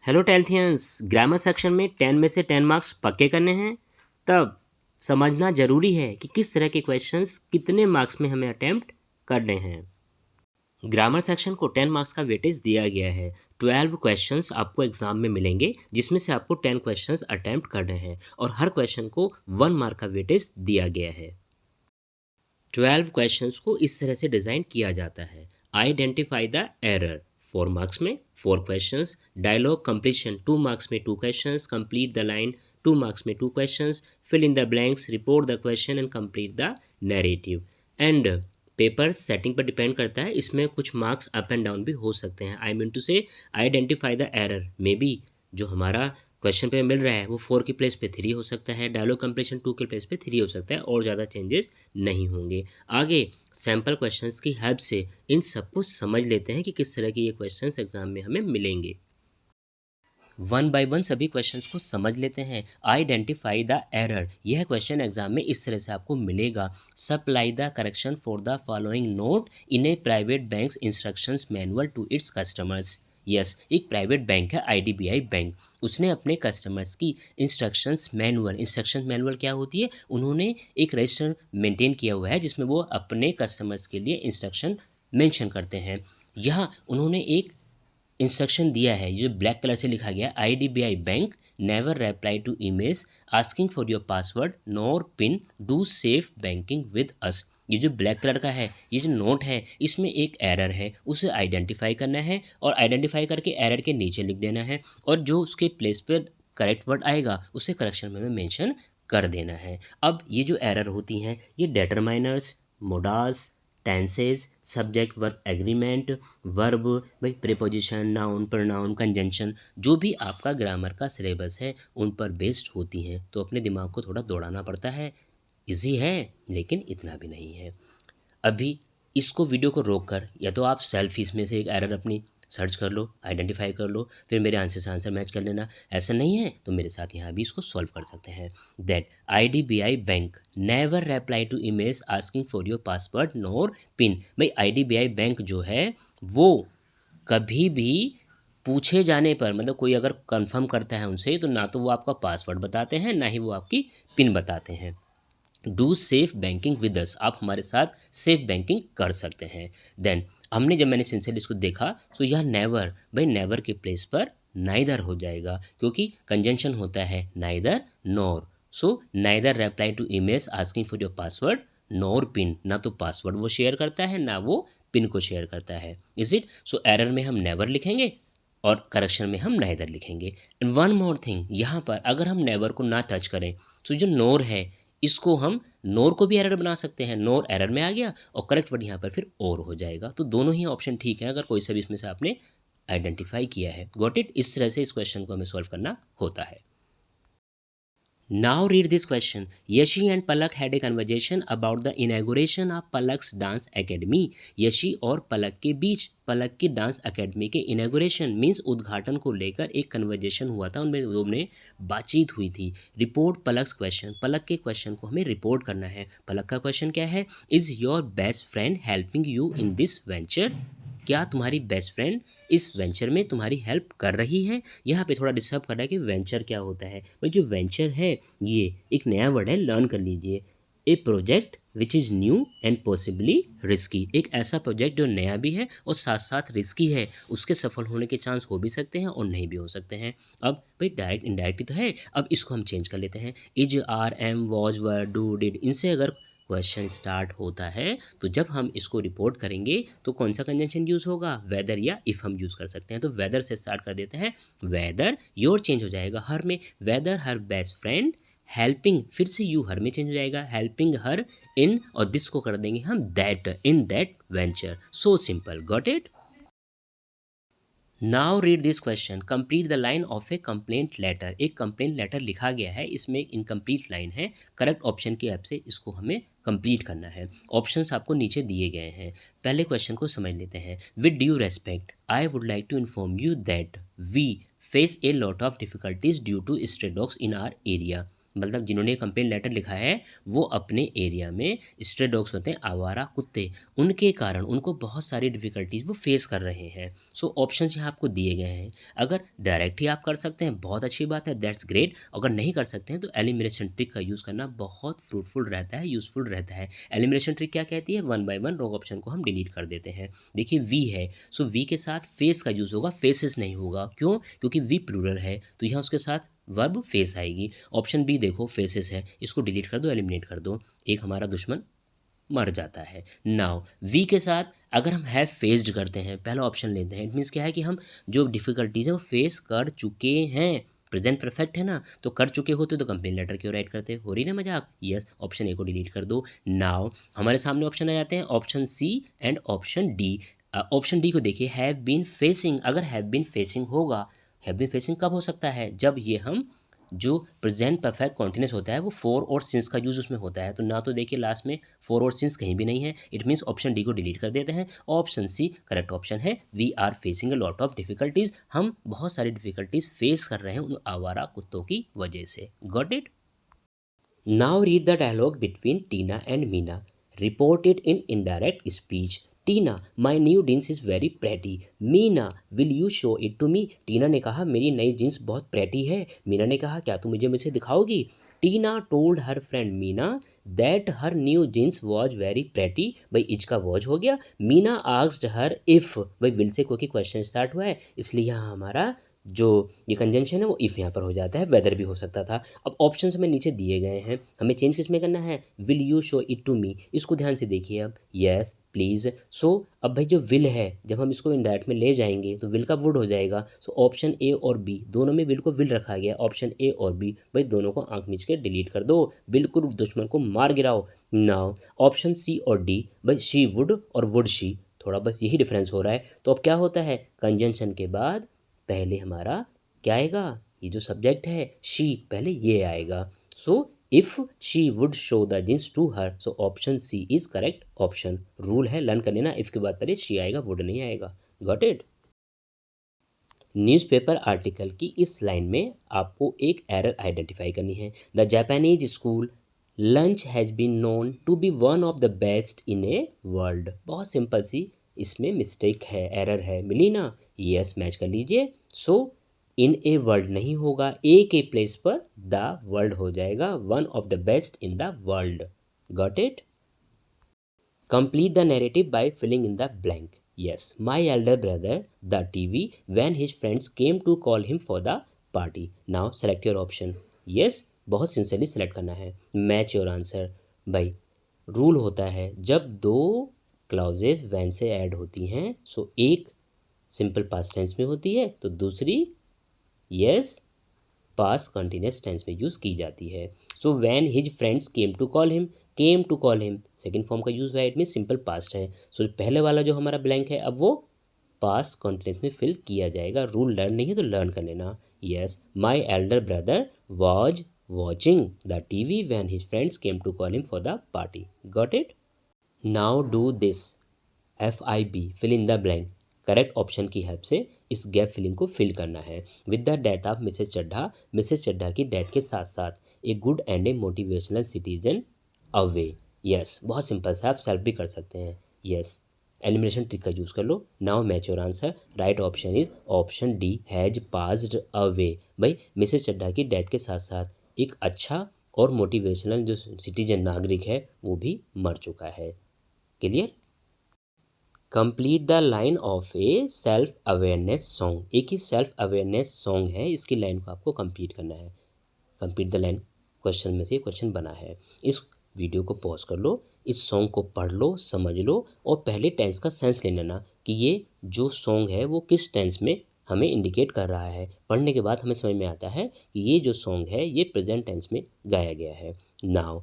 Hello टेंथियंस, grammar section में 10 में से 10 मार्क्स पक्के करने हैं। तब समझना ज़रूरी है कि किस तरह के क्वेश्चंस कितने मार्क्स में हमें अटेम्प्ट करने हैं। ग्रामर सेक्शन को 10 मार्क्स का वेटेज दिया गया है। 12 क्वेश्चंस आपको एग्जाम में मिलेंगे, जिसमें से आपको 10 क्वेश्चंस अटेम्प्ट करने हैं और हर क्वेश्चन को 1 मार्क का वेटेज दिया गया है। 12 क्वेश्चंस को इस तरह से डिज़ाइन किया जाता है। आइडेंटिफाई द एरर 4 मार्क्स में 4 क्वेश्चंस, डायलॉग कंप्लीशन 2 मार्क्स में 2 questions, complete the line 2 marks में 2 questions, fill in the blanks, report the question and complete the narrative. And paper setting पर डिपेंड करता है, इसमें कुछ मार्क्स अप एंड डाउन भी हो सकते हैं। आई मीन टू से आइडेंटिफाई द एरर में भी जो हमारा क्वेश्चन पे मिल रहा है वो 4 की प्लेस पे 3 हो सकता है, डायलॉग कंप्लीशन 2 के प्लेस पे 3 हो सकता है और ज़्यादा चेंजेस नहीं होंगे। आगे सैम्पल क्वेश्चंस की हेल्प से इन सबको समझ लेते हैं कि किस तरह के ये क्वेश्चंस एग्जाम में हमें मिलेंगे। वन बाय वन सभी क्वेश्चंस को समझ लेते हैं। आइडेंटिफाई द एरर, यह क्वेश्चन एग्जाम में इस तरह से आपको मिलेगा। Supply the correction for the following note in a private bank's instructions manual to its customers. Yes, एक प्राइवेट बैंक है आईडीबीआई बैंक, उसने अपने कस्टमर्स की इंस्ट्रक्शन मैनुअल क्या होती है, उन्होंने एक रजिस्टर मेंटेन किया हुआ है जिसमें वो अपने कस्टमर्स के लिए इंस्ट्रक्शन मेंशन करते हैं। यहाँ उन्होंने एक इंस्ट्रक्शन दिया है जो ब्लैक कलर से लिखा गया, IDBI bank never reply to emails asking for your password nor pin, do safe banking with us. ये जो ब्लैक कलर का है, ये जो नोट है, इसमें एक एरर है, उसे आइडेंटिफाई करना है और आइडेंटिफाई करके एरर के नीचे लिख देना है और जो उसके प्लेस पर करेक्ट वर्ड आएगा उसे करेक्शन में मेंशन कर देना है। अब ये जो एरर होती हैं ये determiners, modals, tenses, subject verb agreement, verb, भाई प्रीपोजिशन, नाउन, प्रोनाउन, कंजंक्शन, जो भी आपका ग्रामर का सिलेबस है उन पर बेस्ड होती हैं। तो अपने दिमाग को थोड़ा दौड़ाना पड़ता है। इजी है लेकिन इतना भी नहीं है। अभी इसको वीडियो को रोक कर या तो आप सेल्फ इसमें से एक एरर अपनी सर्च कर लो, आइडेंटिफाई कर लो, फिर मेरे आंसर से आंसर मैच कर लेना। ऐसा नहीं है तो मेरे साथ यहाँ भी इसको सॉल्व कर सकते हैं। That IDBI bank never reply to emails asking for your password nor pin. भाई आईडीबीआई बैंक जो है वो कभी भी पूछे जाने पर, मतलब कोई अगर कंफर्म करता है उनसे, तो ना तो वो आपका पासवर्ड बताते हैं ना ही वो आपकी पिन बताते हैं। डू सेफ बैंकिंग विद अस, आप हमारे साथ सेफ बैंकिंग कर सकते हैं। देन मैंने सिंसियरली इसको देखा तो यह नेवर, भाई नेवर के प्लेस पर नाइदर हो जाएगा क्योंकि कंजंक्शन होता है neither nor. So neither reply to emails asking for your password nor pin, ना तो पासवर्ड वो शेयर करता है ना वो पिन को शेयर करता है। Is it? सो एरर में हम नेवर लिखेंगे और करेक्शन में हम नाइदर लिखेंगे। एंड वन मोर थिंग, यहाँ पर अगर हम नेवर को ना टच करें तो जो नोर है इसको हम नोर को भी एरर बना सकते हैं। नोर एरर में आ गया और करेक्ट वर्ड यहाँ पर फिर और हो जाएगा। तो दोनों ही ऑप्शन ठीक है अगर कोई सा भी इसमें से आपने आइडेंटिफाई किया है। Got it? इस तरह से इस क्वेश्चन को हमें सॉल्व करना होता है। Now read this question. Yashi and Palak had a conversation about the inauguration of Palak's dance academy. Yeshi और पलक के बीच पलक की डांस अकेडमी के इनॉग्रेशन मीन्स उद्घाटन को लेकर एक कन्वर्जेशन हुआ था, उनमें दोनों बातचीत हुई थी। रिपोर्ट पलक्स क्वेश्चन, पलक के क्वेश्चन को हमें रिपोर्ट करना है। पलक का क्वेश्चन क्या है? Is your best friend helping you in this venture? क्या तुम्हारी बेस्ट फ्रेंड इस वेंचर में तुम्हारी हेल्प कर रही है? यहाँ पे थोड़ा डिस्टर्ब कर रहा है कि वेंचर क्या होता है। भाई जो वेंचर है ये एक नया वर्ड है, लर्न कर लीजिए। A project which is new and possibly risky, एक ऐसा प्रोजेक्ट जो नया भी है और साथ साथ रिस्की है, उसके सफल होने के चांस हो भी सकते हैं और नहीं भी हो सकते हैं। अब भाई डायरेक्ट इनडायरेक्ट तो है, अब इसको हम चेंज कर लेते हैं। Is, are, am, was, were, do, did, इनसे अगर क्वेश्चन स्टार्ट होता है तो जब हम इसको रिपोर्ट करेंगे तो कौन सा कंजंक्शन यूज़ होगा? वेदर या इफ़ हम यूज़ कर सकते हैं। तो वेदर से स्टार्ट कर देते हैं। वेदर, योर चेंज हो जाएगा हर में, whether her best friend helping, फिर से यू हर में चेंज हो जाएगा, हेल्पिंग हर इन, और दिस को कर देंगे हम that, in that venture. So simple, got it? Now read this question, complete the line of a complaint letter. एक कंप्लेंट लेटर लिखा गया है, इसमें एक इनकम्प्लीट लाइन है। करेक्ट ऑप्शन की हेल्प से इसको हमें कंप्लीट करना है। ऑप्शंस आपको नीचे दिए गए हैं। पहले क्वेश्चन को समझ लेते हैं। With due respect I would like to inform you that we face a lot of difficulties due to stray dogs in our area. मतलब जिन्होंने कंप्लेन लेटर लिखा है वो अपने एरिया में स्ट्रे डॉग्स होते हैं, आवारा कुत्ते, उनके कारण उनको बहुत सारी डिफ़िकल्टीज़ वो फेस कर रहे हैं। सो ऑप्शंस यहाँ आपको दिए गए हैं। अगर डायरेक्ट ही आप कर सकते हैं बहुत अच्छी बात है, दैट्स ग्रेट। अगर नहीं कर सकते हैं तो एलिमिनेशन ट्रिक का यूज़ करना बहुत फ्रूटफुल रहता है, यूज़फुल रहता है। एलिमिनेशन ट्रिक क्या कहती है? One by one wrong option को हम डिलीट कर देते हैं। देखिए वी है, सो वी के साथ फेस का यूज़ होगा, फेसेस नहीं होगा। क्यों? क्योंकि वी प्लूरल है तो यहाँ उसके साथ वर्ब फेस आएगी। ऑप्शन बी देखो फेसेस है, इसको डिलीट कर दो, एलिमिनेट कर दो, एक हमारा दुश्मन मर जाता है। नाउ वी के साथ अगर हम हैव फेस्ड करते हैं, पहला ऑप्शन लेते हैं, इट मीन्स क्या है कि हम जो डिफ़िकल्टीज़ हैं वो फेस कर चुके हैं। प्रेजेंट परफेक्ट है ना, तो कर चुके होते तो कंप्लेन लेटर क्यों राइट करते? हो रही ना मजाक? यस, ऑप्शन ए को डिलीट कर दो। नाउ हमारे सामने ऑप्शन आ जाते हैं option C and option D. Option D को देखिए, हैव बीन फेसिंग। अगर हैव बीन फेसिंग होगा, हैव बीन फेसिंग कब हो सकता है? जब ये हम जो प्रेजेंट परफेक्ट कॉन्टिन्यूस होता है वो फोर और सिंस का यूज़ उसमें होता है। तो ना तो देखिए लास्ट में फोर और सिंस कहीं भी नहीं है, इट मीन्स ऑप्शन डी को डिलीट कर देते हैं। ऑप्शन सी करेक्ट ऑप्शन है, we are facing a lot of difficulties. हम बहुत सारी डिफिकल्टीज फेस कर रहे हैं उन आवारा कुत्तों की वजह से। Got it? Now read the dialogue between Tina and Meena. Report it in indirect speech. Tina, my new jeans is very pretty. Meena, will you show it to me. Tina ने कहा मेरी नई जींस बहुत प्रेटी है। मीना ने कहा क्या तुम मुझे दिखाओगी? Tina told her friend Meena that her new jeans was very pretty. भाई इज का वॉज हो गया। मीना आस्क्ड हर इफ़, भाई विल से क्योंकि क्वेश्चन स्टार्ट हुआ है इसलिए यहाँ हमारा जो ये कंजंक्शन है वो इफ़ यहाँ पर हो जाता है, वेदर भी हो सकता था। अब ऑप्शन हमें नीचे दिए गए हैं, हमें चेंज किस में करना है? Will you show it to me, इसको ध्यान से देखिए अब। Yes please. सो अब भाई जो विल है जब हम इसको इनडायरेक्ट में ले जाएंगे तो विल का वुड हो जाएगा। सो ऑप्शन ए और बी दोनों में विल को विल रखा गया, ऑप्शन ए और बी, भाई दोनों को आंख मीच के डिलीट कर दो, बिल्कुल दुश्मन को मार गिराओ। नाउ ऑप्शन सी और डी, भाई शी वुड और वुड शी, थोड़ा बस यही डिफरेंस हो रहा है। तो अब क्या होता है, कंजंक्शन के बाद पहले हमारा क्या आएगा? ये जो सब्जेक्ट है शी, पहले ये आएगा। So if she would show the jeans to her, so option C is correct option. Rule है लर्न कर लेना, इफ़ के बाद पहले शी आएगा, वुड नहीं आएगा। Got it? न्यूज़पेपर आर्टिकल की इस लाइन में आपको एक एरर आइडेंटिफाई करनी है। The Japanese school lunch has been known to be one of the best in a world. बहुत सिंपल सी इसमें मिस्टेक है, एरर है, मिली ना? यस, मैच कर लीजिए। सो इन ए वर्ल्ड नहीं होगा, ए के प्लेस पर द वर्ल्ड हो जाएगा, one of the best in the world. Got it? Complete the narrative by filling in the blank. Yes, my elder brother, the TV, when his friends came to call him for the party. Now select your option. Yes, बहुत sincerely select करना है। Match your answer. भाई rule होता है जब दो clauses van से add होती हैं, सो एक सिंपल पास्ट टेंस में होती है तो दूसरी यस पास कंटिन्यूस टेंस में यूज़ की जाती है। So when his friends came to call him, came to call him second form का यूज़ हुआ है, इट मीन सिंपल पास्ट है। सो पहले वाला जो हमारा ब्लैंक है अब वो पास्ट कंटिन्यूस में फिल किया जाएगा। रूल लर्न नहीं है तो लर्न कर लेना। Yes, my elder brother was watching the TV when his friends came to call him for the party. Got it? Now do this, FIB fill in the blank. Correct option की help से इस gap filling को fill करना है। With the death of Mrs Chadha, Mrs Chadha की death के साथ साथ a good and a motivational citizen away. Yes, बहुत सिंपल से आप सेल्फ भी कर सकते हैं। यस, एलिमिनेशन ट्रिक का यूज़ कर लो। Now match your answer. Right option is option D, has passed away. भाई मिसेज चड्ढा की डेथ के साथ साथ एक अच्छा और मोटिवेशनल जो सिटीजन नागरिक है वो भी मर चुका है। Clear? Complete the line of A self awareness song. एक ही सेल्फ अवेयरनेस सॉन्ग है, इसकी लाइन को आपको कंप्लीट करना है। कंप्लीट द लाइन क्वेश्चन में से क्वेश्चन बना है। इस वीडियो को पॉज कर लो, इस सॉन्ग को पढ़ लो, समझ लो और पहले टेंस का सेंस ले लेना कि ये जो सॉन्ग है वो किस टेंस में हमें इंडिकेट कर रहा है। पढ़ने के बाद हमें समझ में आता है कि ये जो सॉन्ग है ये प्रेजेंट टेंस में गाया गया है। नाउ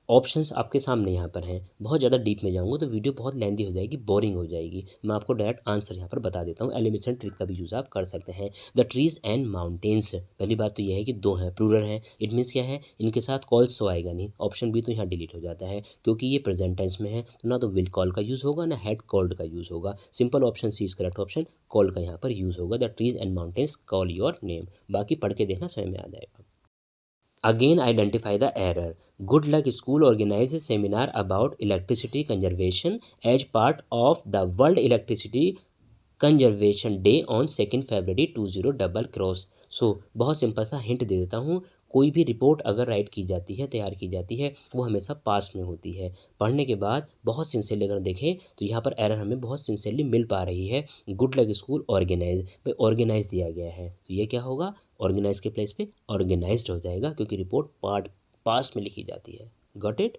ऑप्शंस आपके सामने यहाँ पर हैं। बहुत ज़्यादा डीप में जाऊँगा तो वीडियो बहुत लेंदी हो जाएगी, बोरिंग हो जाएगी। मैं आपको डायरेक्ट आंसर यहाँ पर बता देता हूँ। एलिमिनेशन ट्रिक का भी यूज़ आप कर सकते हैं। द ट्रीज एंड माउंटेन्स, पहली बात तो यह है कि दो हैं, प्लूरल हैं, इट मीन्स क्या है, इनके साथ कॉल्स तो आएगा नहीं। ऑप्शन बी तो यहाँ डिलीट हो जाता है क्योंकि ये प्रेजेंट टेंस में है, तो ना तो विल कॉल का यूज़ होगा ना हैड कॉल्ड का यूज़ होगा। Simple option C is correct option, call का यहाँ पर यूज़ होगा। The trees and mountains call your name. बाकी पढ़ के देखना, स्वयं में आ जाएगा। Again, identify the error. Good Luck School organized a seminar about electricity conservation as part of the World Electricity conservation day on 2 फरवरी 20 सो बहुत सिंपल सा हिंट दे देता हूँ। कोई भी रिपोर्ट अगर राइट की जाती है, तैयार की जाती है, वो हमेशा पास्ट में होती है। पढ़ने के बाद बहुत सिंसियरली अगर देखें तो यहाँ पर एरर हमें बहुत सिंसियरली मिल पा रही है। गुड लक स्कूल ऑर्गेनाइज पे ऑर्गेनाइज दिया गया है, तो ये क्या होगा, ऑर्गेनाइज के प्लेस पे ऑर्गेनाइज्ड हो जाएगा, क्योंकि रिपोर्ट पास्ट में लिखी जाती है। Got it.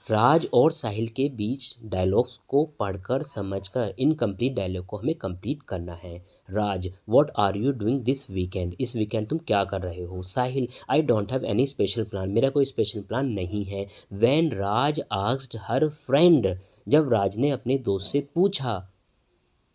राज और साहिल के बीच डायलॉग्स को पढ़कर समझकर इनकम्प्लीट डायलॉग को हमें कंप्लीट करना है। Raj, what are you doing this weekend, इस वीकेंड तुम क्या कर रहे हो। Sahil, I don't have any special plan, मेरा कोई स्पेशल प्लान नहीं है। When Raj asked her friend, जब राज ने अपने दोस्त से पूछा,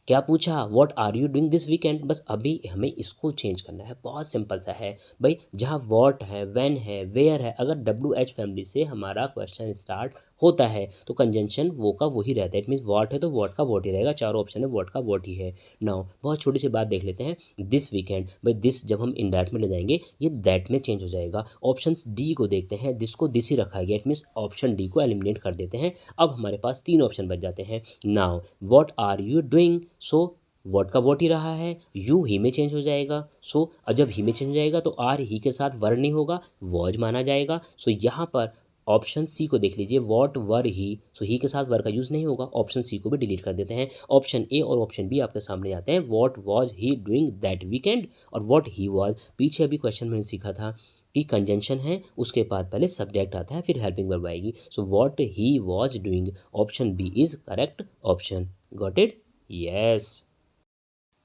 क्या पूछा, what are you doing this weekend. बस अभी हमें इसको चेंज करना है, बहुत सिंपल सा है भाई। जहाँ व्हाट है, व्हेन है, वेयर है, अगर WH फैमिली से हमारा क्वेश्चन स्टार्ट होता है तो कंजंक्शन वो का वही रहता है। इट मीन्स व्हाट है तो व्हाट का व्हाट ही रहेगा, चारों ऑप्शन है व्हाट का व्हाट ही है। नाउ बहुत छोटी सी बात देख लेते हैं, दिस वीकेंड, भाई दिस जब हम इन दैट में ले जाएंगे ये दैट में चेंज हो जाएगा। ऑप्शन डी को देखते हैं, दिस को दिस ही रखा गया, इट मीन्स ऑप्शन डी को एलिमिनेट कर देते हैं। अब हमारे पास 3 ऑप्शन बच जाते हैं। Now what are you doing, so what का व्हाट ही रहा है, यू ही में चेंज हो जाएगा। सो अब जब ही में चेंज हो जाएगा तो आर ही के साथ वर नहीं होगा, वॉज माना जाएगा। सो यहाँ पर ऑप्शन सी को देख लीजिए, व्हाट वर ही, सो ही के साथ वर का यूज़ नहीं होगा, ऑप्शन सी को भी डिलीट कर देते हैं। ऑप्शन ए और ऑप्शन बी आपके सामने आते हैं, what was he doing that weekend और व्हाट ही वॉज। पीछे अभी क्वेश्चन मैंने सीखा था कि कंजंक्शन है, उसके बाद पहले सब्जेक्ट आता है, फिर हेल्पिंग वर्ब आएगी। So what he was doing, option b is correct option. Got it? Yes.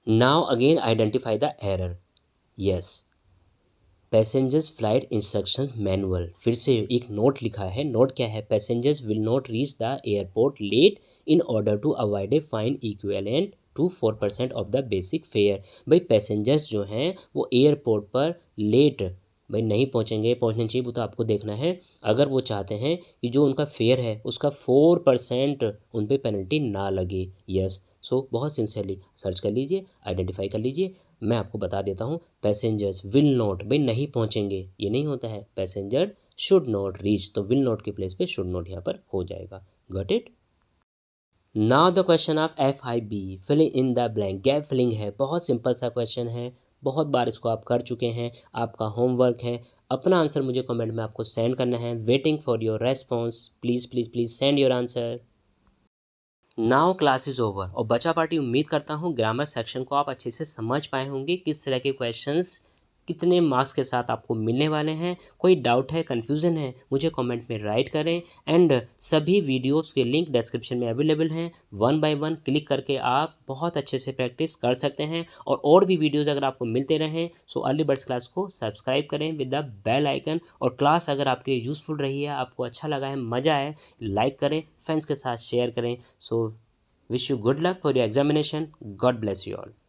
Now again identify the error. Yes, passengers flight instruction manual, फिर से एक नोट लिखा है। नोट क्या है, passengers will not reach the airport late in order to avoid a fine equivalent to 4% of the basic fare. भाई passengers जो हैं वो एयरपोर्ट पर लेट भाई नहीं पहुंचेंगे, पहुंचने चाहिए वो तो आपको देखना है। अगर वो चाहते हैं कि जो उनका फेयर है उसका 4% उन पर पेनल्टी ना लगे। यस, सो बहुत सिंसियरली सर्च कर लीजिए, आइडेंटिफाई कर लीजिए। मैं आपको बता देता हूँ, पैसेंजर्स विल नॉट, भाई नहीं पहुँचेंगे ये नहीं होता है, पैसेंजर शुड नॉट रीच, तो विल नॉट के प्लेस पे शुड नॉट यहाँ पर हो जाएगा। Got it? Now the question of FIB, filling in the blank, gap filling है। बहुत सिंपल सा क्वेश्चन है, बहुत बार इसको आप कर चुके हैं, आपका होमवर्क है। अपना आंसर मुझे कमेंट में आपको सेंड करना है। Waiting for your response, please please please send your answer. Now class is over. और बचा पार्टी, उम्मीद करता हूँ ग्रामर सेक्शन को आप अच्छे से समझ पाए होंगे, किस तरह के क्वेश्चंस कितने मार्क्स के साथ आपको मिलने वाले हैं। कोई डाउट है, कन्फ्यूज़न है, मुझे कमेंट में राइट करें। एंड सभी वीडियोस के लिंक डिस्क्रिप्शन में अवेलेबल हैं, 1 बाय 1 क्लिक करके आप बहुत अच्छे से प्रैक्टिस कर सकते हैं। और भी वीडियोज़ अगर आपको मिलते रहें सो अर्ली बर्ड्स क्लास को सब्सक्राइब करें विद द बेल आइकन। और क्लास अगर आपके यूज़फुल रही है, आपको अच्छा लगा है, मज़ा आए, लाइक करें, फ्रेंड्स के साथ शेयर करें। सो wish you good luck for your examination. God bless you all.